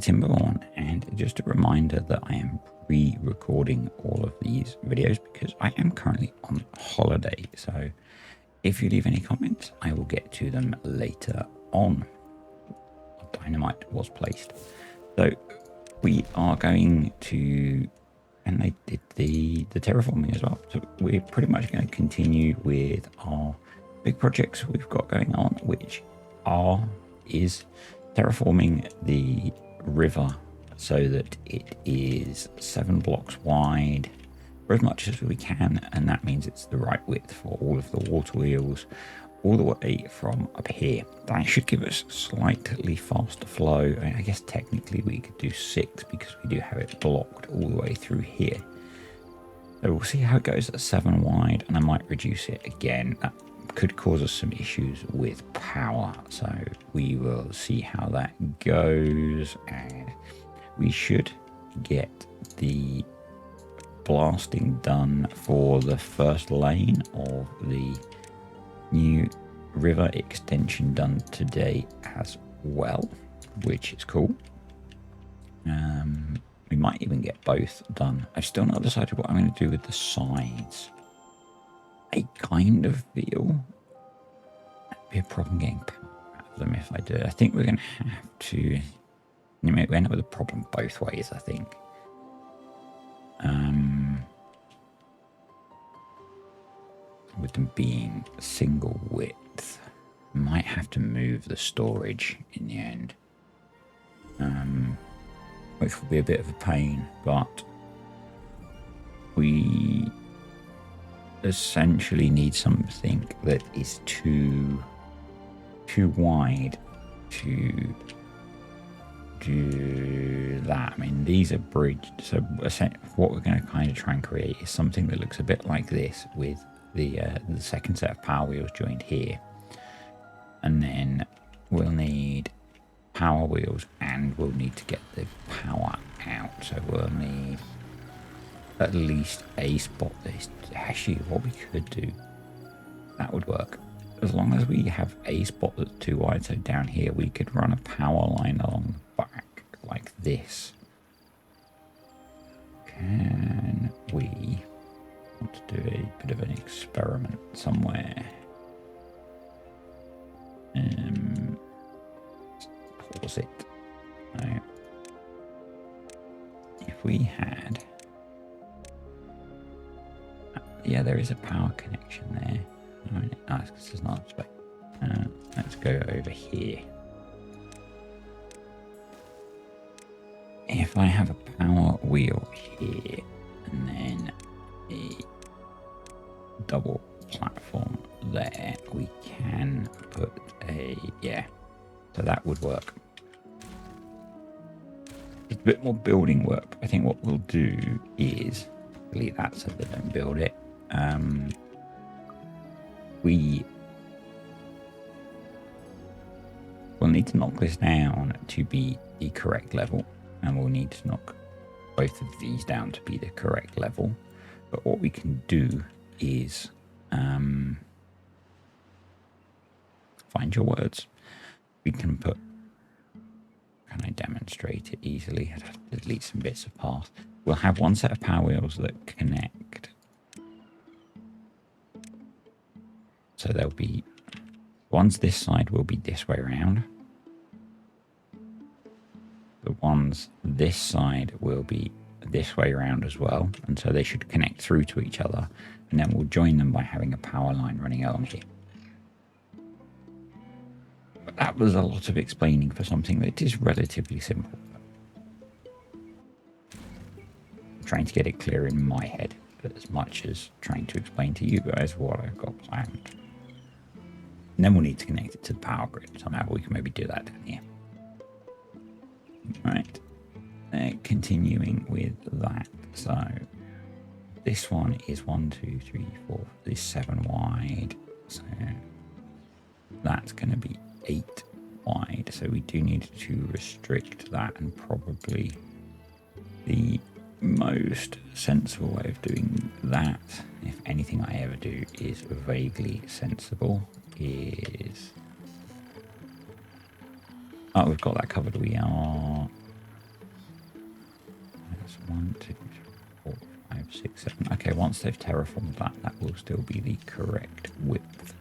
to TimberBorn, and just a reminder that I am pre-recording all of these videos because I am currently on holiday. So if you leave any comments, I will get to them later on. Dynamite was placed. So we are going to, and they did the terraforming as well. So we're pretty much going to continue with our big projects we've got going on, which is terraforming the river so that it is 7 blocks wide for as much as we can, and that means it's the right width for all of the water wheels all the way from up here. That should give us slightly faster flow. I guess technically we could do 6 because we do have it blocked all the way through here. So we'll see how it goes at 7 wide, and I might reduce it again. That could cause us some issues with power, so we will see how that goes, and we should get the blasting done for the first lane of the new river extension done today as well, which is cool. We might even get both done. I've still not decided what I'm going to do with the sides. I kind of feel it'd be a problem getting power out of them if I do it. I think we're going to have to, we end up with a problem both ways, I think. With them being single width, might have to move the storage in the end, which will be a bit of a pain, but we essentially need something that is too wide to do that. I mean, these are bridged, so what we're going to kind of try and create is something that looks a bit like this, with the second set of power wheels joined here, and then we'll need power wheels and we'll need to get the power out, so we'll need at least a spot. That actually, what we could do, that would work as long as we have a spot that's too wide. So down here we could run a power line along the back like this. Can we want to do a bit of an experiment somewhere? Pause it. Now, if we had, yeah, there is a power connection there. Oh, because there's not space. Let's go over here. If I have a power wheel here and then a double platform there, we can put a, yeah, so that would work. It's a bit more building work. I think what we'll do is delete that so they don't build it. We will need to knock this down to be the correct level, and we'll need to knock both of these down to be the correct level. But what we can do is find your words. We can put, can I demonstrate it easily? I'd have to delete some bits of path. We'll have one set of power wheels that connect. So there'll be ones this side will be this way around. The ones this side will be this way around as well. And so they should connect through to each other. And then we'll join them by having a power line running along here. But that was a lot of explaining for something that is relatively simple. I'm trying to get it clear in my head, but as much as trying to explain to you guys what I've got planned. And then we'll need to connect it to the power grid somehow. We can maybe do that down here. Right. Continuing with that. So this one is 1, 2, 3, 4. This 7 wide. So that's going to be 8 wide. So we do need to restrict that, and probably the most sensible way of doing that, if anything I ever do is vaguely sensible, is... Oh, we've got that covered. We are 1, 2, 3, 4, 5, 6, 7. Okay, once they've terraformed that, that will still be the correct width.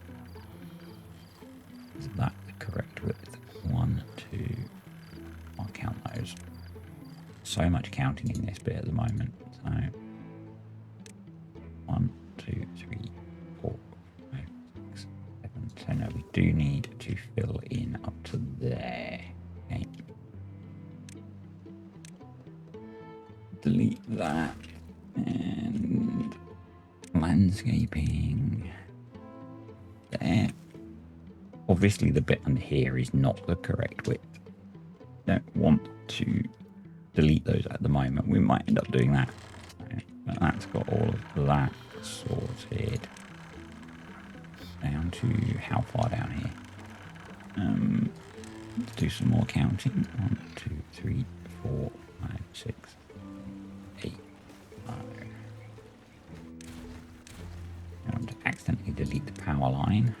Is that the correct width? 1, 2. I'll count those. So much counting in this bit at the moment. So 1, 2, 3, 4, 5, 6, 7. So no, we do need to fill in up to there. Okay. Delete that. And landscaping there. Obviously the bit under here is not the correct width. Don't want to delete those at the moment. We might end up doing that. But that's got all of that sorted. Down to how far down here? Let's do some more counting. 1, 2, 3, 4, 5, 6, 8, 9. And accidentally delete the power line.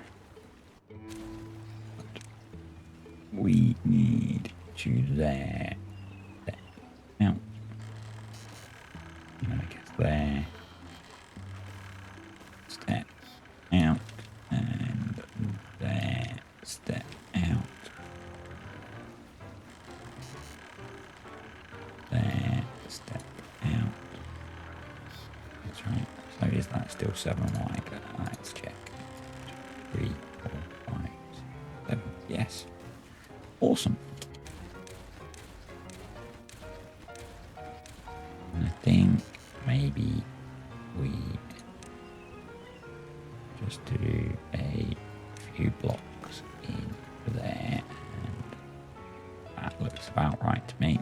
But we need to there. Now, and I guess there. Step out. And there. Step out. There. Step out. That's right. So is that still 7 wide? Let's check. 3, 4, 5, 7. Yes. Awesome. And I think maybe we just do a few blocks in there, and that looks about right to me.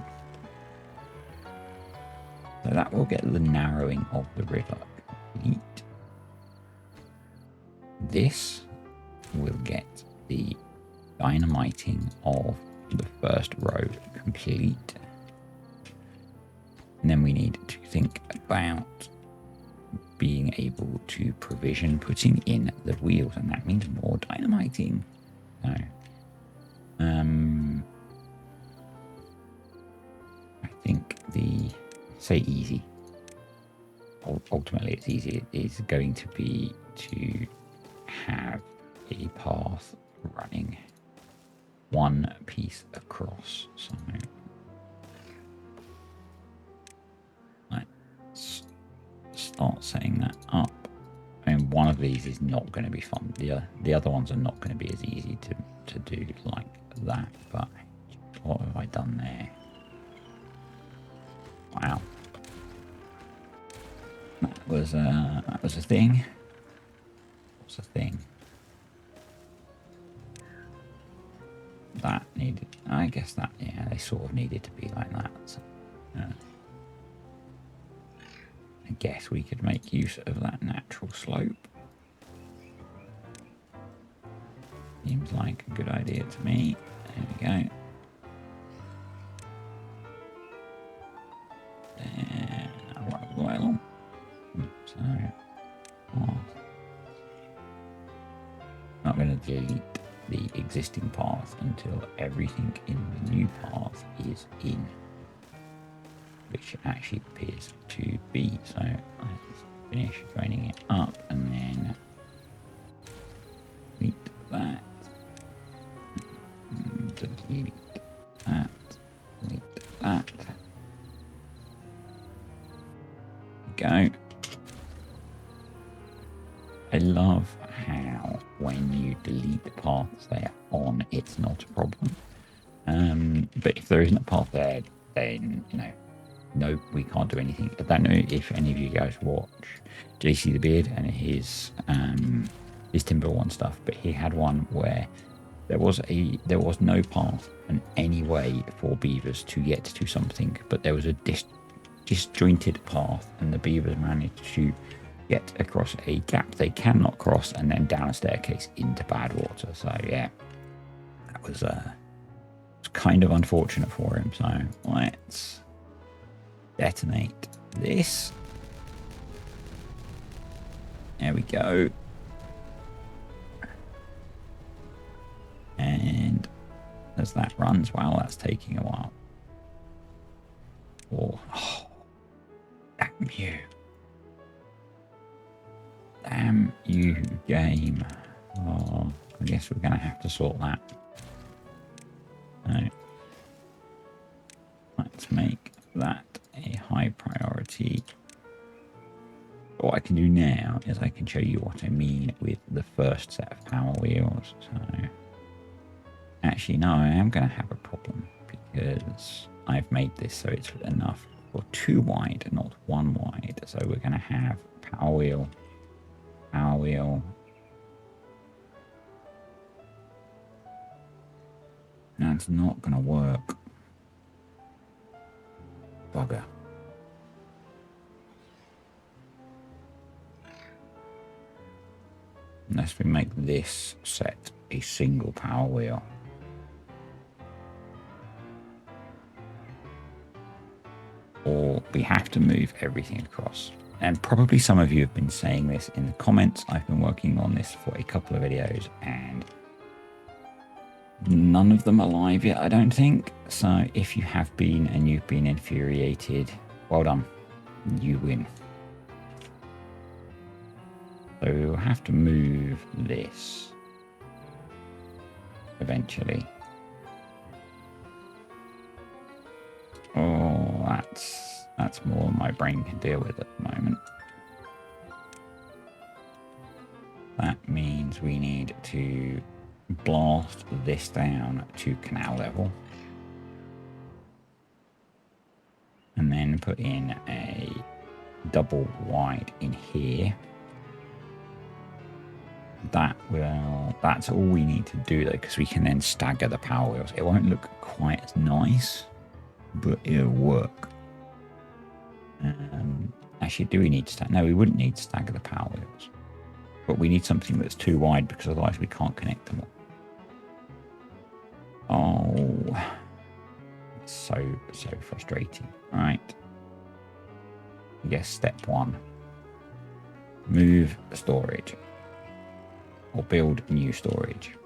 So that will get the narrowing of the river complete. This will get the dynamiting of the first row complete. And then we need to think about being able to provision putting in the wheels, and that means more dynamiting. So, I think say easy. Ultimately, it's easy. It's going to be to have a path running one piece across. So let's start setting that up. I mean, one of these is not going to be fun. The other ones are not going to be as easy to do like that. But what have I done there? Wow. That was a thing. What's a thing? That needed. I guess that, yeah, they sort of needed to be like that. So, I guess we could make use of that natural slope. Seems like a good idea to me. There we go. Then I'll run all the way along. So, not going to delete the existing path until everything in the new path is in, which actually appears to be. So let's finish draining it up and then delete that, delete that, delete that. There we go. I love how when you delete the paths they are on, it's not a problem. But if there isn't a path there, then, you know, no, we can't do anything. I don't know if any of you guys watch JC the Beard and his TimberBorn stuff, but he had one where there was no path in any way for beavers to get to something, but there was a disjointed path, and the beavers managed to get across a gap they cannot cross and then down a staircase into bad water. So yeah, that was kind of unfortunate for him. So let's detonate this. There we go. And as that runs, wow, that's taking a while. Oh, you. Damn you, game. Oh, I guess we're going to have to sort that. So, let's make that a high priority. What I can do now is I can show you what I mean with the first set of power wheels. So, actually, no, I am going to have a problem because I've made this so it's enough for 2 wide, not 1 wide. So we're going to have power wheel. No, it's not going to work. Bugger. Unless we make this set a single power wheel. Or we have to move everything across. And probably some of you have been saying this in the comments. I've been working on this for a couple of videos and none of them are live yet, I don't think. So if you have been and you've been infuriated, well done. You win. So we'll have to move this eventually. Oh, that's more than my brain can deal with at the moment. That means we need to blast this down to canal level. And then put in a double wide in here. That's all we need to do though, because we can then stagger the power wheels. It won't look quite as nice, but it'll work. Actually, do we need to stagger? No, we wouldn't need to stagger the power wheels. But we need something that's too wide because otherwise we can't connect them all. Oh, it's so frustrating. All right. I guess step 1. Move storage. Or build new storage.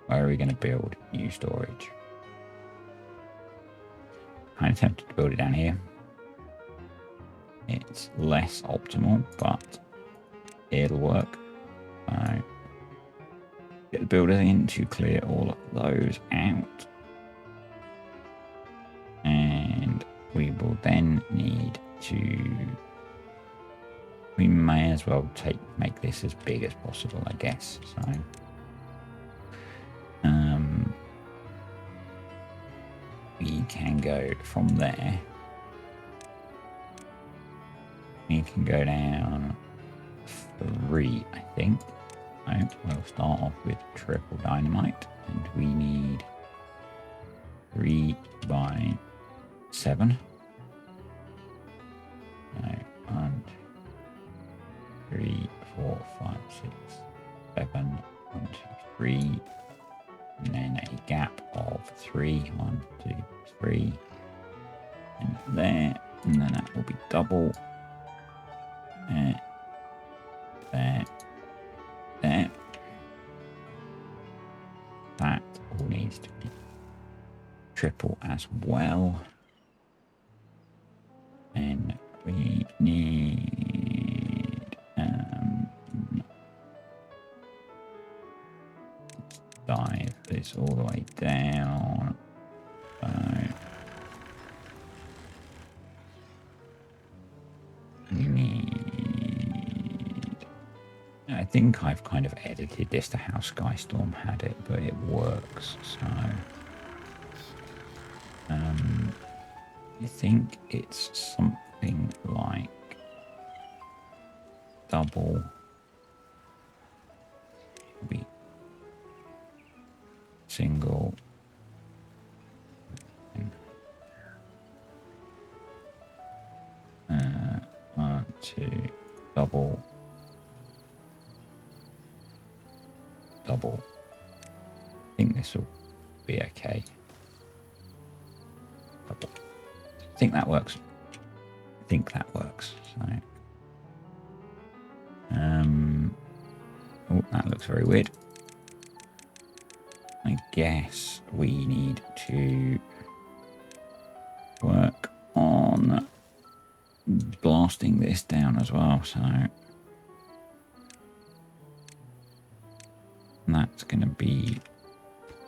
Where are we going to build new storage? I'm tempted to build it down here. It's less optimal, but it'll work. So get the builders in to clear all of those out. And we will then need to... We may as well make this as big as possible, I guess. So, we can go from there. We can go down 3, I think. So we'll start off with triple dynamite, and we need 3 by 7. So 1, 3, 4, 5, 6, 7, 1, 2, 3, and then a gap of 3, 1, 2, 3, and there, and then that will be double, there, there, there. That all needs to be triple as well, and we need dive this all the way down. So we need, I think I've kind of edited this to how Skystorm had it, but it works. So I think it's something like double, maybe single, 1, 2, double, double. I think this will be okay. Double. I think that works. So, oh, that looks very weird. I guess we need to work on casting this down as well, so that's going to be,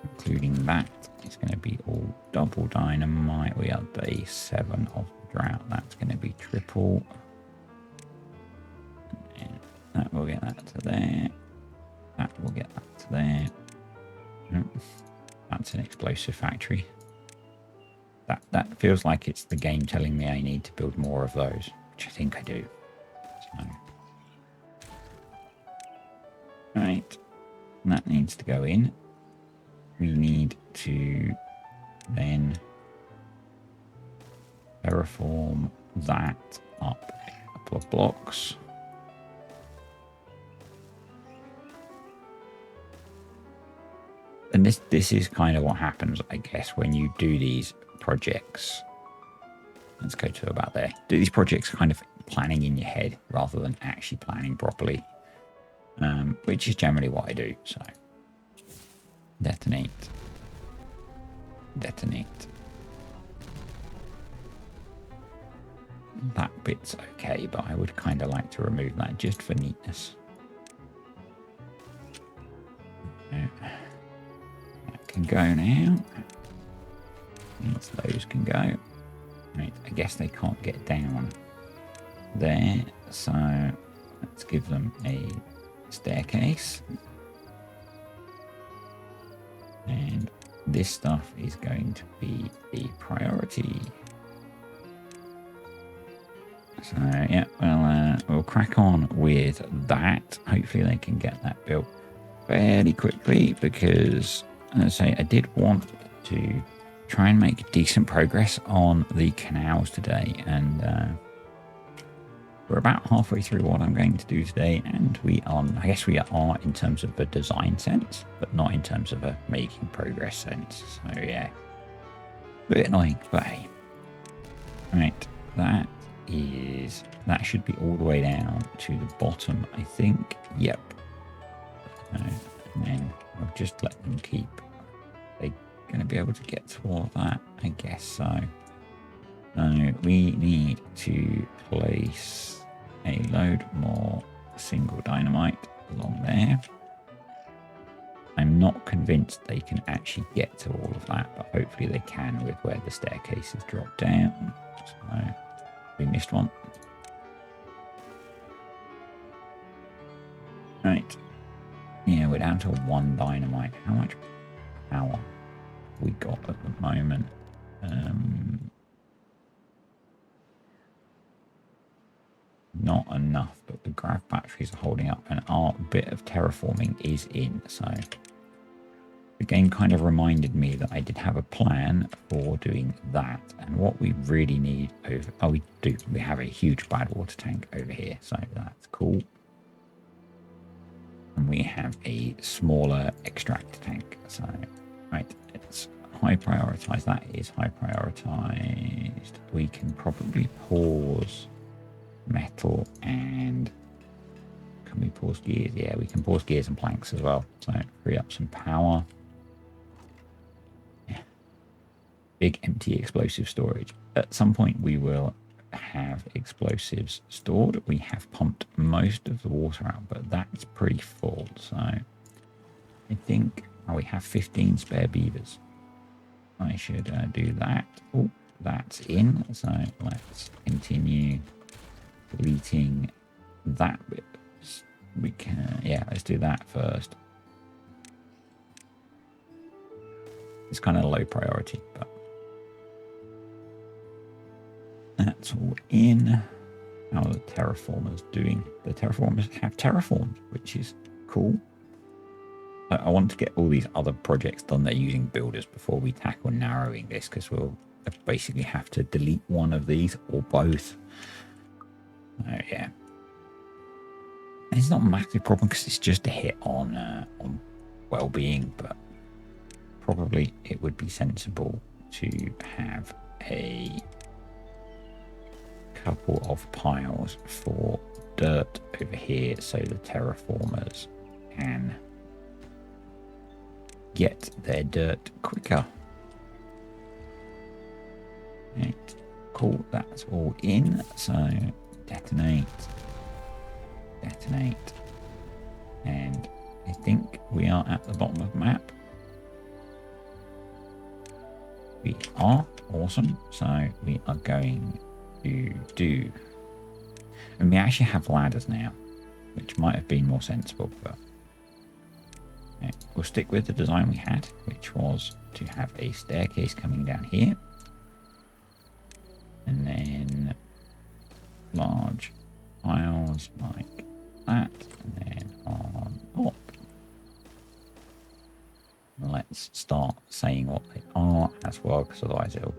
including that, it's going to be all double dynamite. We are day 7 of the drought. That's going to be triple. And that will get that to there. That will get that to there. That's an explosive factory. That feels like it's the game telling me I need to build more of those, which I think I do. So, right, that needs to go in. We need to then terraform that up a couple of blocks. And this is kind of what happens, I guess, when you do these projects. Let's go to about there. Do these projects kind of planning in your head rather than actually planning properly, which is generally what I do. So detonate. That bit's okay, but I would kind of like to remove that just for neatness. That can go now. Those can go. Right, I guess they can't get down there, so let's give them a staircase. And this stuff is going to be a priority. So yeah, we'll crack on with that. Hopefully they can get that built fairly quickly, because as I say, I did want to try and make decent progress on the canals today, and we're about halfway through what I'm going to do today, and I guess we are in terms of a design sense, but not in terms of a making progress sense. So yeah, a bit annoying, but hey. Right, that should be all the way down to the bottom, I think. Yep. And then I'll just let them keep. They're going to be able to get to all of that, I guess so. So we need to place a load more single dynamite along there. I'm not convinced they can actually get to all of that, but hopefully they can with where the staircases drop down. So we missed one. Right. Yeah, we're down to 1 dynamite. How much power we got at the moment? Not enough, but the grav batteries are holding up, and our bit of terraforming is in. So the game kind of reminded me that I did have a plan for doing that, and what we really need over... Oh, we do. We have a huge bad water tank over here, so that's cool. And we have a smaller extractor tank. So, right, it's high prioritized. That is high prioritized. We can probably pause metal, and can we pause gears? Yeah, we can pause gears and planks as well. So free up some power. Yeah. Big empty explosive storage. At some point we will have explosives stored. We have pumped most of the water out, but that's pretty full. So I think we have 15 spare beavers. I should do that. Oh, that's in. So let's continue deleting that bit. We can, yeah, let's do that first. It's kind of low priority, but that's all in. How are the terraformers doing? The terraformers have terraformed, which is cool. I want to get all these other projects done there using builders before we tackle narrowing this, because we'll basically have to delete one of these or both. Yeah. It's not a massive problem because it's just a hit on well-being, but probably it would be sensible to have a couple of piles for dirt over here so the terraformers can get their dirt quicker. Right, cool, that's all in. So detonate, detonate. And I think we are at the bottom of the map. We are. Awesome. So we are going to do... And we actually have ladders now, which might have been more sensible, but yeah, we'll stick with the design we had, which was to have a staircase coming down here. And then large tiles like that, and then on top. Let's start saying what they are as well, because otherwise it'll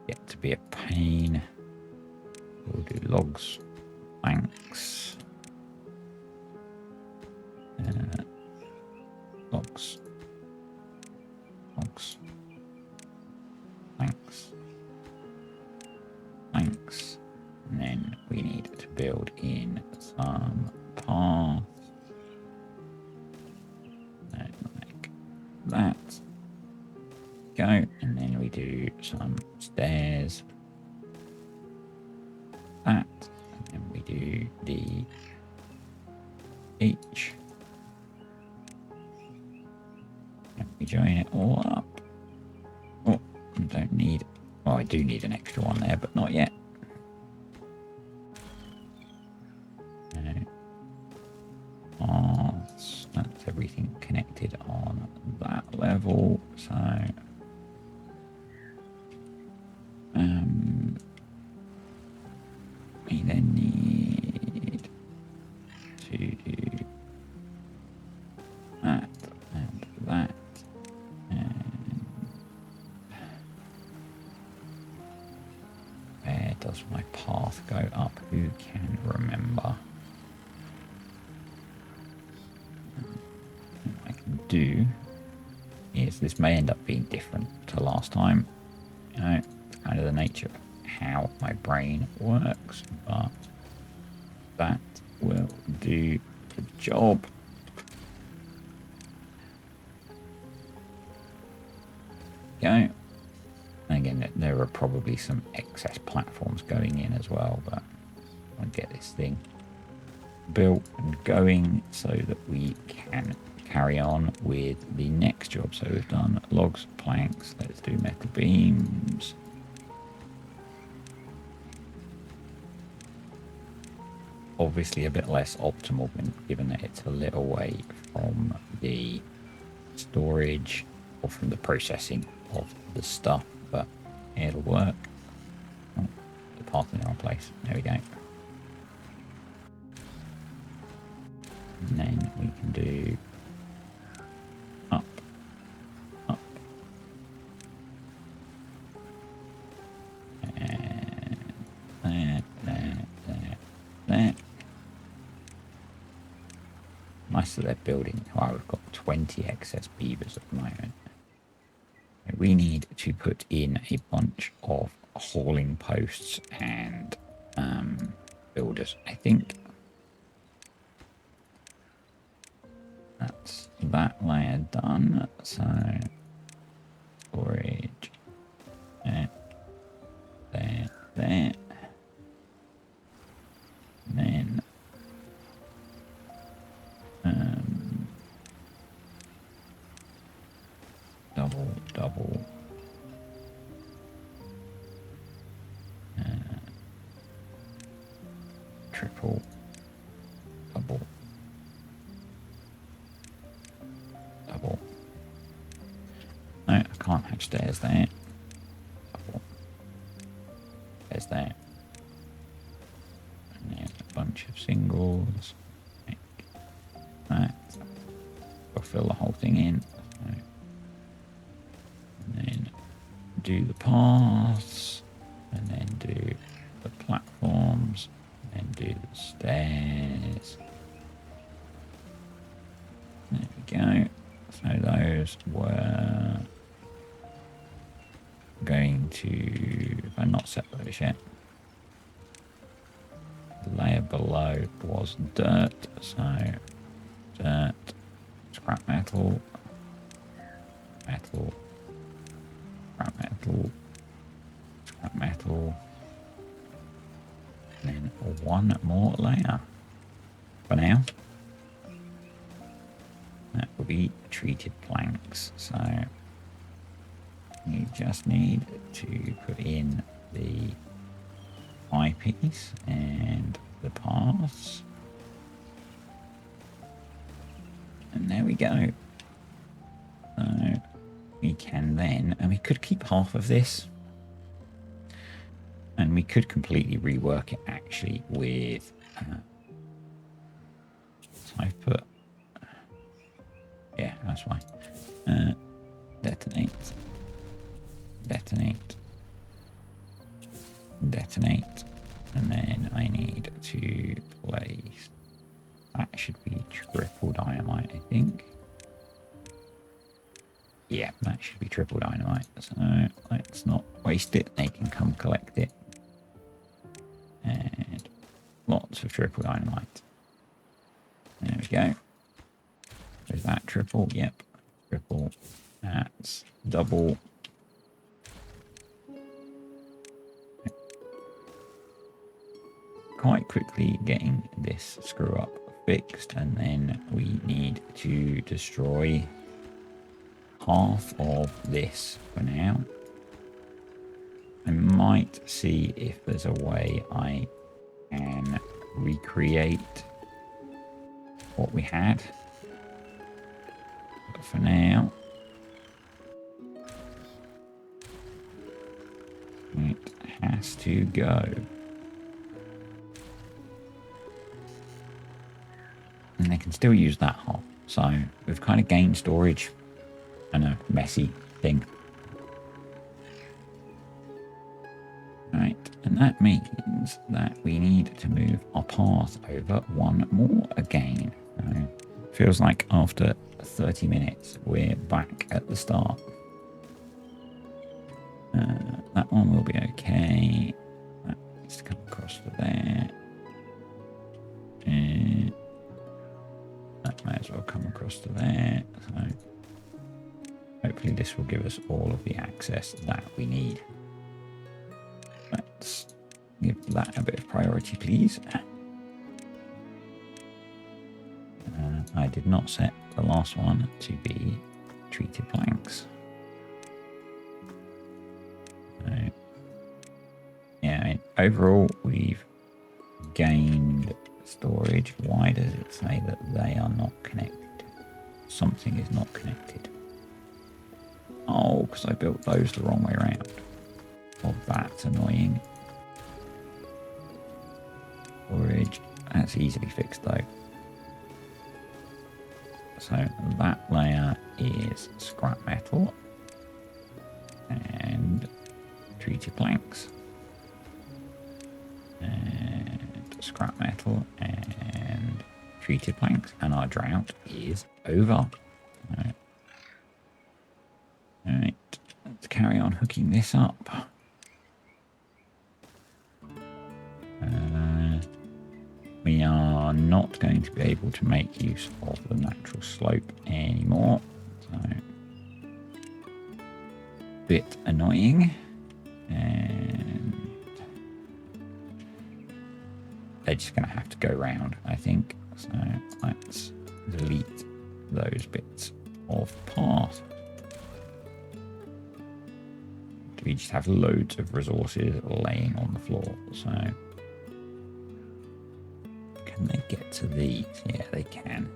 get to be a pain. We'll do logs, planks, logs, logs, planks, planks, and then we need to build in some paths. Like that. Go, and then we do some stairs. That, and then we do the H. And we join it all up. Oh, I don't need. Well, I do need an extra one there, but not yet. That's everything connected on that level. So, we then need to do that and that. And where does my path go up? Who can remember? What I can do is, this may end up being different to last time. You know, it's kind of the nature of how my brain works, but that will do the job. Go. Again, there are probably some excess platforms going in as well, but I'll get this thing built and going so that we can carry on with the next job. So we've done logs, planks, let's do metal beams. Obviously a bit less optimal given that it's a little way from the storage or from the processing of the stuff, but it'll work. Oh, the path in the wrong place. There we go. And then we can do up, up, and there. Nice that they're building. Wow, we've got 20 excess beavers at the moment. We need to put in a bunch of hauling posts and builders, I think. That's that layer done. So storage there, there, there. And then double triple, double. No, I can't have stairs there. Double. There's that. And then a bunch of singles. Like that. We'll fill the whole thing in. So, and then do the paths. And then do the platforms. And then do the stairs. There we go. So those were going to, if I'm not set those yet, the layer below was dirt, so dirt, scrap metal, metal, scrap metal, scrap metal, and then one more layer. For now, that will be treated planks. So you just need to put in the eyepiece and the paths. And there we go. So we can then, and we could keep half of this. And we could completely rework it actually with, so I've put, yeah, that's fine. Detonate, detonate, detonate, and then I need to place, that should be triple dynamite, I think. Yeah, that should be triple dynamite, so let's not waste it, they can come collect it. And lots of triple dynamite. There we go. Is that triple? Yep. Triple. That's double. Quite quickly getting this screw up fixed, and then we need to destroy half of this for now. I might see if there's a way I can recreate what we had. But for now, it has to go. And they can still use that half. So we've kind of gained storage. And a messy thing. Right, and that means that we need to move our path over one more again. Feels like after 30 minutes we're back at the start. That one will be okay. That needs to come across to there. That might as well come across to there. So hopefully this will give us all of the access that we need. Let's give that a bit of priority, please. I did not set the last one to be treated planks. So, yeah, I mean, overall we've gained storage. Why does it say that they are not connected? Something is not connected. Oh, because I built those the wrong way around. Oh, that's annoying. Storage. That's easily fixed though. So that layer is scrap metal and treated planks. And scrap metal and treated planks. And our drought is over. Alright, let's carry on hooking this up. We are not going to be able to make use of the natural slope anymore. So, bit annoying. And they're just going to have to go round, I think. So let's delete those bits of path. We just have loads of resources laying on the floor. So can they get to these? Yeah, they can.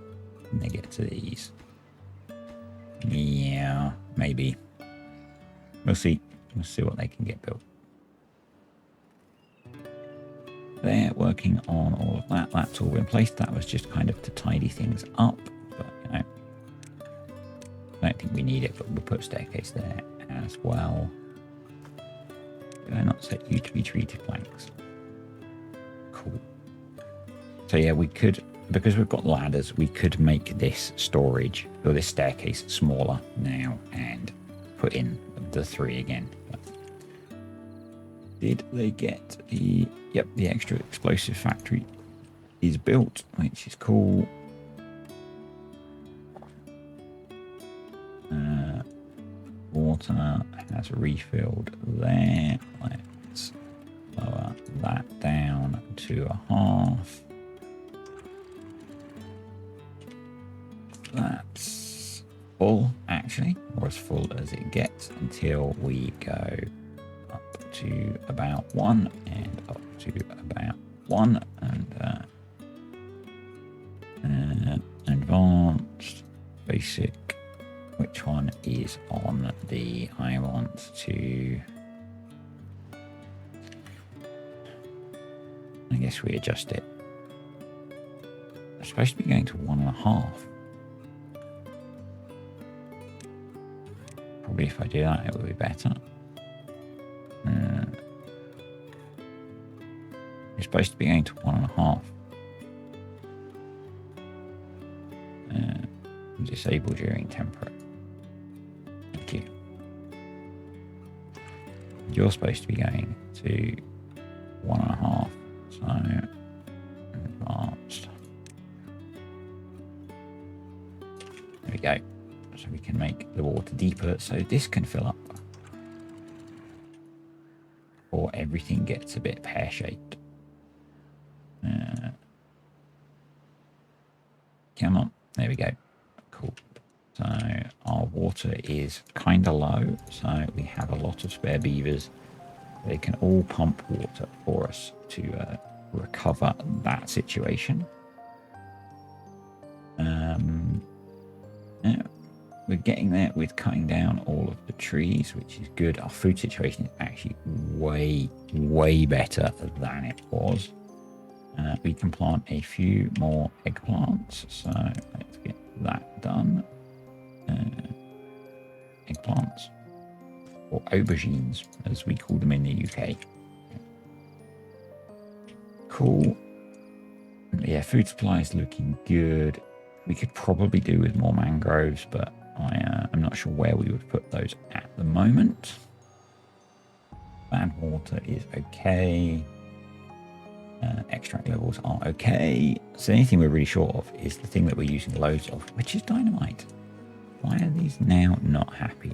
Can they get to these? Yeah, maybe. We'll see. We'll see what they can get built. They're working on all of that. That's all in place. That was just kind of to tidy things up. But, you know, I don't think we need it, but we'll put a staircase there as well. Did I not set you to be treated planks? Cool. So yeah, we could, because we've got ladders, we could make this storage, or this staircase, smaller now and put in the 3 again. But did they get the, yep, the extra explosive factory is built, which is cool. Water has refilled there. Let's lower that down 2.5. That's full, actually, or as full as it gets until we go up to about 1 and up to about 1 and advanced, basic. Which one is on the, I want to, I guess we adjust it. It's supposed to be going to 1.5. Probably if I do that, it will be better. It's supposed to be going to 1.5. Disable during temperate. Thank you. You're supposed to be going to 1.5. So advanced. There we go. So we can make the water deeper so this can fill up. Or everything gets a bit pear-shaped. Come on. There we go. Cool. So our water is kind of low. So we have a lot of spare beavers. They can all pump water for us to recover that situation. Yeah, we're getting there with cutting down all of the trees, which is good. Our food situation is actually way, way better than it was. We can plant a few more eggplants, so let's get that done. Eggplants, or aubergines, as we call them in the UK. Cool. Yeah, food supply is looking good. We could probably do with more mangroves, but I'm not sure where we would put those at the moment. Bad water is okay. Extract levels are okay. So anything we're really short of is the thing that we're using loads of, which is dynamite. Why are these now not happy?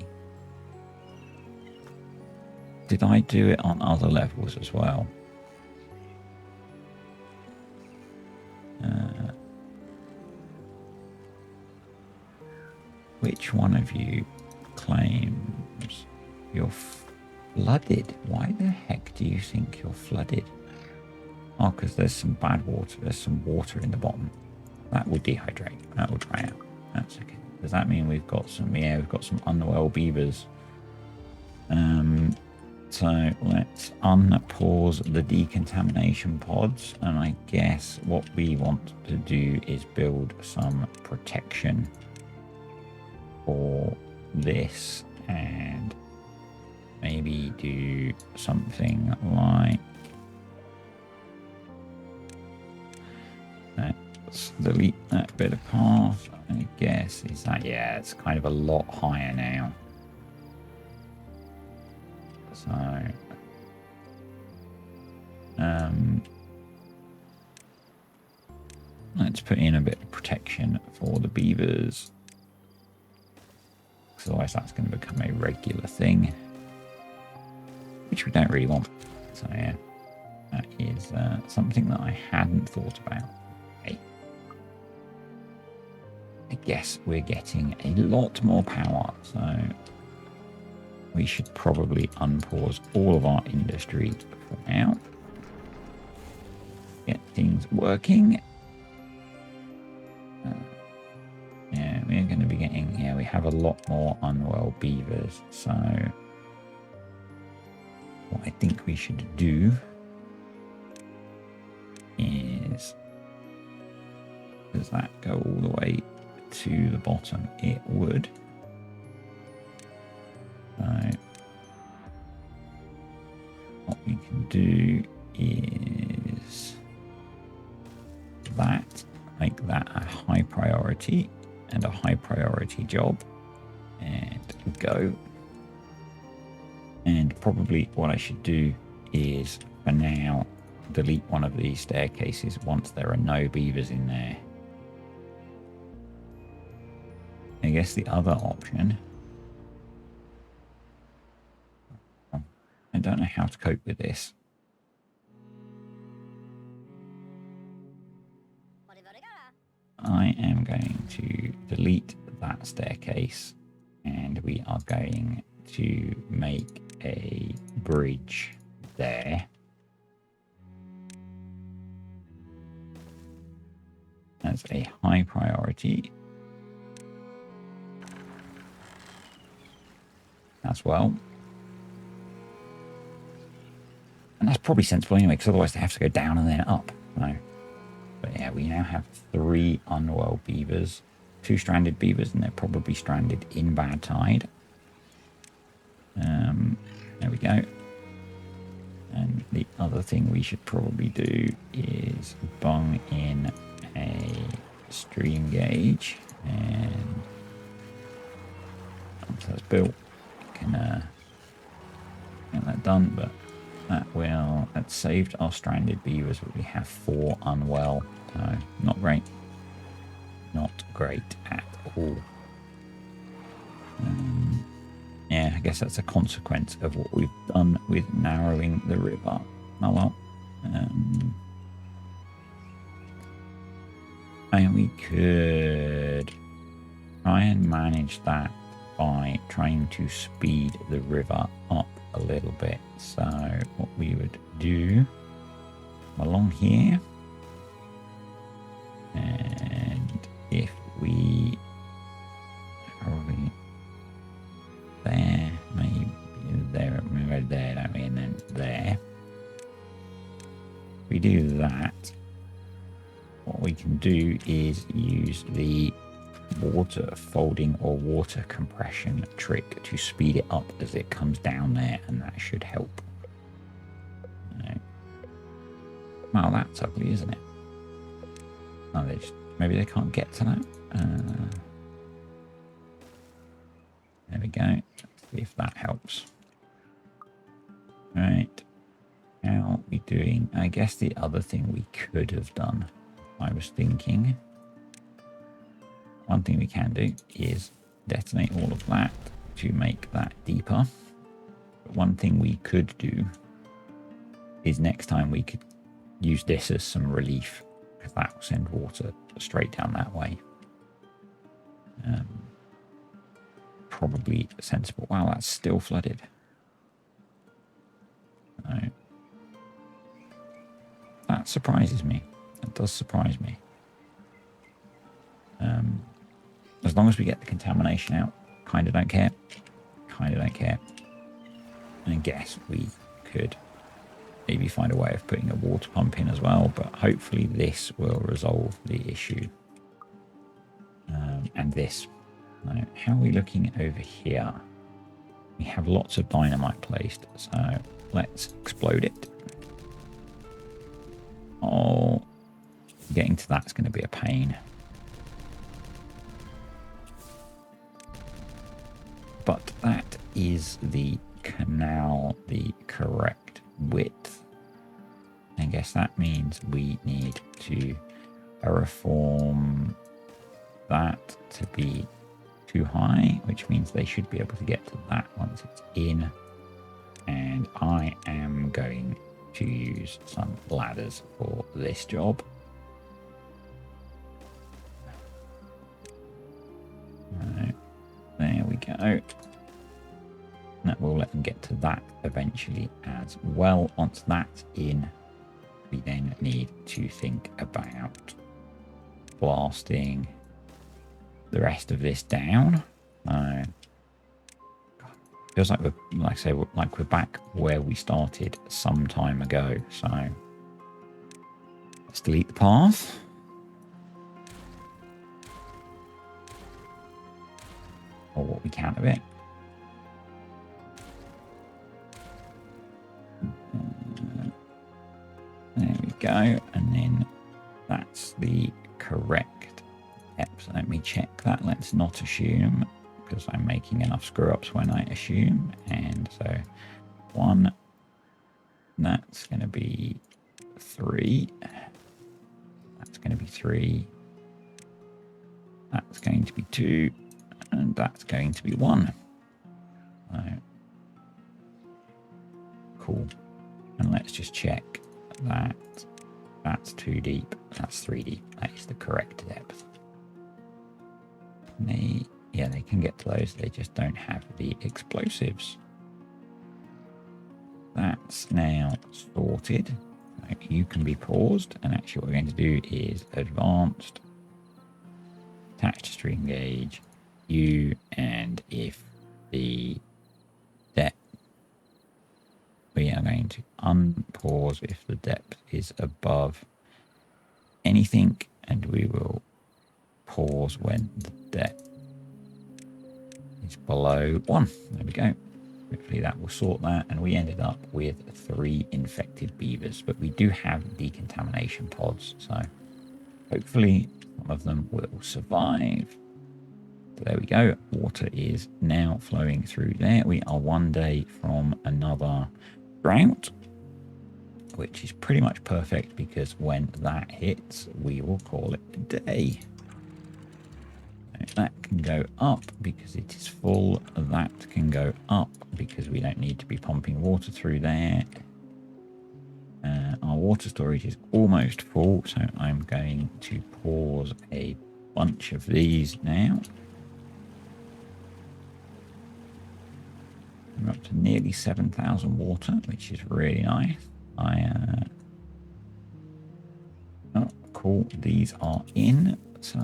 Did I do it on other levels as well? Which one of you claims you're flooded? Why the heck do you think you're flooded? Oh, because there's some bad water. There's some water in the bottom. That will dehydrate. That will dry out. That's okay. Does that mean we've got some, yeah, we've got some unwell beavers. So let's unpause the decontamination pods. And I guess what we want to do is build some protection for this and maybe do something like, let's delete that bit of path. I guess is that, yeah, it's kind of a lot higher now. So let's put in a bit of protection for the beavers, because otherwise that's going to become a regular thing, which we don't really want. So yeah, that is something that I hadn't thought about. Okay. I guess we're getting a lot more power, so we should probably unpause all of our industry for now. Get things working. Yeah, we're going to be getting, yeah, we have a lot more unwell beavers. So what I think we should do is, does that go all the way to the bottom? It would. So what we can do is that, make that a high priority and a high priority job, and go. And probably what I should do is, for now, delete one of these staircases once there are no beavers in there. I guess the other option, I don't know how to cope with this. I am going to delete that staircase, and we are going to make a bridge there. As a high priority as well. And that's probably sensible anyway, because otherwise they have to go down and then up. No. But yeah, we now have 3 unwell beavers, 2 stranded beavers, and they're probably stranded in bad tide. There we go. And the other thing we should probably do is bung in a stream gauge, and once that's built, we can get that done. But that saved our stranded beavers, but we have 4 unwell, so not great. Not great at all. Yeah, I guess that's a consequence of what we've done with narrowing the river. Oh well. And we could try and manage that by trying to speed the river up a little bit. So what we would do along here, and if we probably there, maybe there, right there, don't we? And then there. If we do that, what we can do is use the water folding or water compression trick to speed it up as it comes down there, and that should help. Well, that's ugly, isn't it? Oh, maybe they can't get to that. There we go. Let's see if that helps. Right. How are we doing? I guess the other thing we could have done, I was thinking, one thing we can do is detonate all of that to make that deeper. But one thing we could do is next time we could use this as some relief, because that will send water straight down that way. Probably sensible. Wow, that's still flooded. So, that surprises me. That does surprise me. As long as we get the contamination out, kind of don't care. Kind of don't care. And I guess we could maybe find a way of putting a water pump in as well, but hopefully this will resolve the issue. And this. Now, how are we looking over here? We have lots of dynamite placed, so let's explode it. Oh, getting to that's going to be a pain. But that is the canal, the correct width. I guess that means we need to terraform that to be too high, which means they should be able to get to that once it's in. And I am going to use some ladders for this job. Right, there we go. That will let them get to that eventually as well. Once that's in, we then need to think about blasting the rest of this down. Feels like we're back where we started some time ago. So let's delete the path. Or what we can of it. There we go. And then that's the correct step. So let me check that. Let's not assume, because I'm making enough screw ups when I assume. And so 1, that's going to be 3. That's going to be 3. That's going to be 2. And that's going to be 1. So, cool. And let's just check that that's 2 deep. That's 3 deep. That is the correct depth. Yeah, they can get to those. They just don't have the explosives. That's now sorted. You can be paused, and actually what we're going to do is advanced, attach string gauge, you, and if the depth, we are going to unpause if the depth is above anything, and we will pause when the depth is below 1. There we go. Hopefully that will sort that, and we ended up with 3 infected beavers, but we do have decontamination pods, so hopefully some of them will survive. So there we go. Water is now flowing through there. We are 1 day from another drought, which is pretty much perfect, because when that hits, we will call it a day. That can go up because it is full. That can go up because we don't need to be pumping water through there. Our water storage is almost full, so I'm going to pause a bunch of these now. We're up to nearly 7,000 water, which is really nice. Oh, cool. These are in, so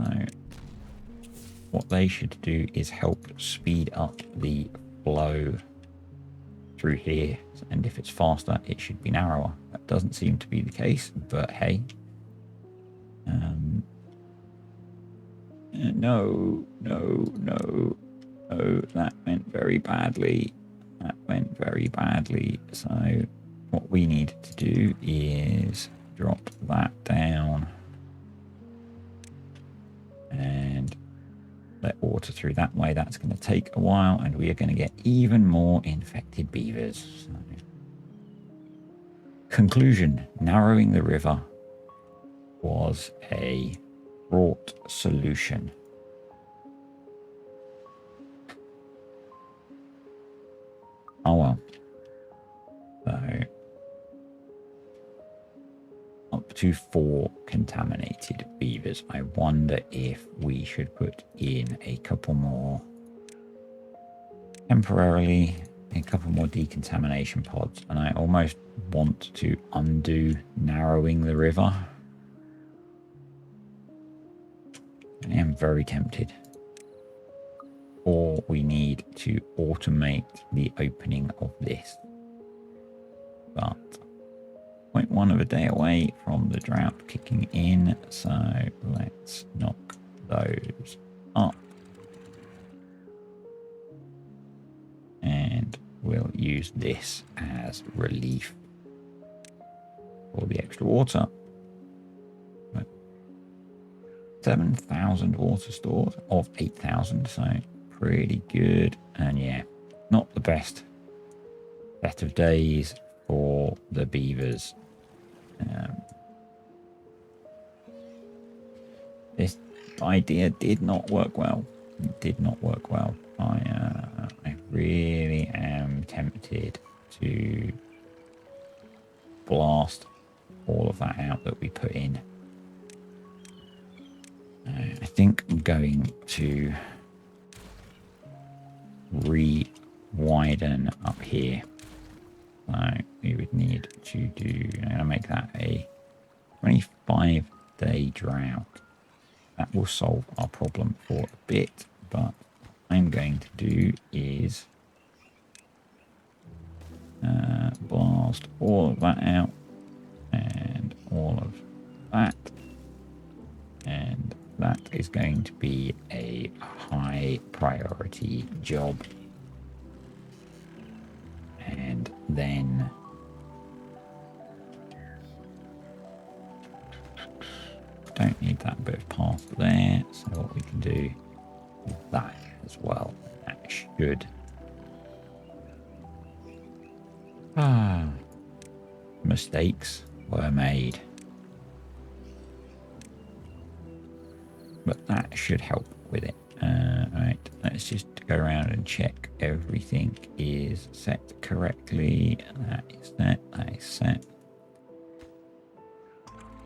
what they should do is help speed up the flow through here. And if it's faster, it should be narrower. That doesn't seem to be the case, but hey. No, that went very badly. That went very badly. So what we need to do is drop that down and let water through that way. That's going to take a while, and we are going to get even more infected beavers. So, conclusion: narrowing the river was a fraught solution. Oh well. So up to 4 contaminated beavers. I wonder if we should put in a couple more temporarily, a couple more decontamination pods, and I almost want to undo narrowing the river. I am very tempted. Or we need to automate the opening of this. But 0.1 of a day away from the drought kicking in, so let's knock those up. And we'll use this as relief for the extra water. 7,000 water stored of 8,000, so pretty good. And yeah, not the best set of days for the beavers. This idea did not work well. It did not work well. I really am tempted to blast all of that out that we put in. I think I'm going to re-widen up here. So we would need to do, I'm going to make that a 25-day drought. That will solve our problem for a bit, but what I'm going to do is blast all of that out and all of that. And that is going to be a high priority job. And then don't need that bit of path there, so what we can do is that as well. That should mistakes were made, but that should help with it. Right, let's just go around and check everything is set correctly. That is set, that is set,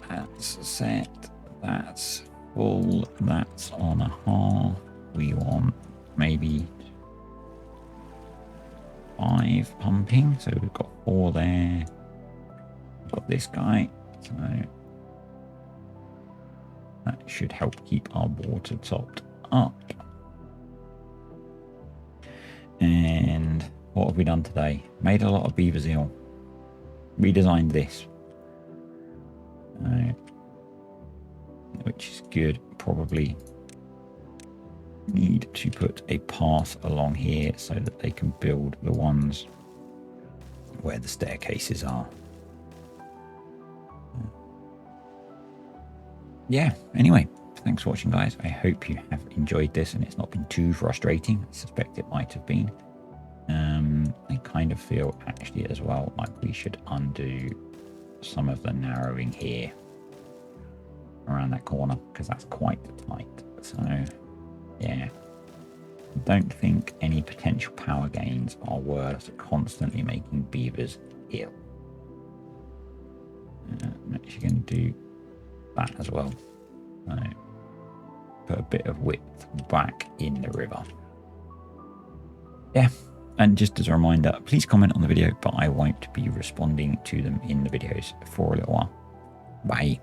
that's set, that's full, that's on a half, we want maybe 5 pumping. So we've got 4 there. We've got this guy. So that should help keep our water topped up. And what have we done today? Made a lot of beaver's eel. Redesigned this. Which is good. Probably need to put a path along here so that they can build the ones where the staircases are. Yeah, anyway, thanks for watching, guys. I hope you have enjoyed this and it's not been too frustrating. I suspect it might have been. I kind of feel actually as well like we should undo some of the narrowing here around that corner because that's quite tight. So yeah, I don't think any potential power gains are worth constantly making beavers ill. I'm actually going to do that as well. So put a bit of width back in the river. Yeah, and just as a reminder, please comment on the video, but I won't be responding to them in the videos for a little while. Bye.